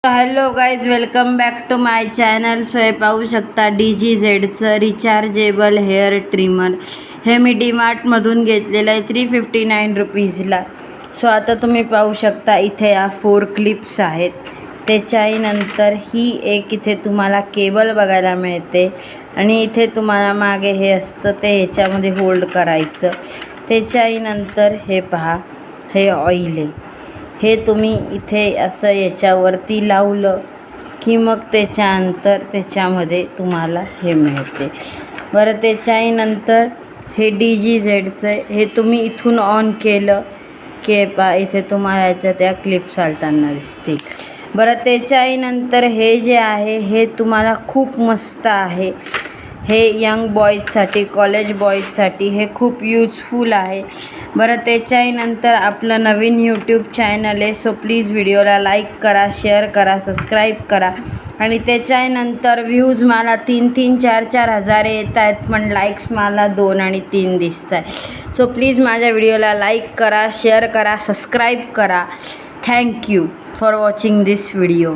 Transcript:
Hello guys, welcome back to my channel. So हे पाहू शकता DGZचं रिचार्जेबल हेअर ट्रिमर. हे मी डीमार्टमधून घेतलेलं आहे 359 रुपीजला. सो आता तुम्ही पाहू शकता इथे या 4 क्लिप्स आहेत. त्याच्याही नंतर ही एक इथे तुम्हाला केबल बघायला मिळते आणि इथे तुम्हाला मागे हे असतं ते ह्याच्यामध्ये होल्ड करायचं. त्याच्याही नंतर हे पहा, हे ऑइल आहे. हे तुम्ही इथे असं याच्यावरती लावलं की मग त्याच्यानंतर त्याच्यामध्ये तुम्हाला हे मिळते. बरं, त्याच्याही नंतर हे DGZचं आहे. हे तुम्ही इथून ऑन केलं की पहा इथे तुम्हाला याच्या त्या क्लिप चालताना दिसतील. बरं, त्याच्याही नंतर हे जे आहे हे तुम्हाला खूप मस्त आहे. हे यंग बॉईजसाठी, कॉलेज बॉईजसाठी हे खूप यूजफुल आहे. बरं, त्याच्याही नंतर आपलं नवीन यूट्यूब चॅनल आहे. सो प्लीज व्हिडिओला लाईक करा, शेअर करा, सबस्क्राईब करा. आणि त्याच्याही नंतर व्ह्यूज मला 3-3, 4-4 हजार येत आहेत, पण लाईक्स मला 2 आणि 3 दिसत आहे. सो प्लीज माझ्या व्हिडिओला लाईक करा, शेअर करा, सबस्क्राईब करा. Thank you for watching this video.